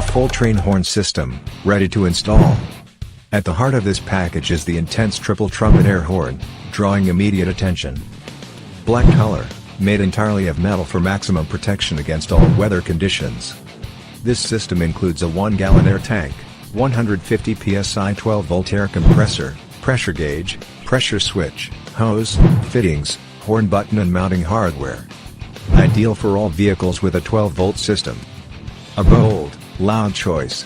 full train horn system, ready to install. At the heart of this package is the intense triple trumpet air horn, drawing immediate attention. Black color, made entirely of metal for maximum protection against all weather conditions. This system includes a 1-gallon air tank, 150 PSI 12-volt air compressor, pressure gauge, pressure switch, hose, fittings, horn button and mounting hardware. Ideal for all vehicles with a 12-volt system. A bold, loud choice,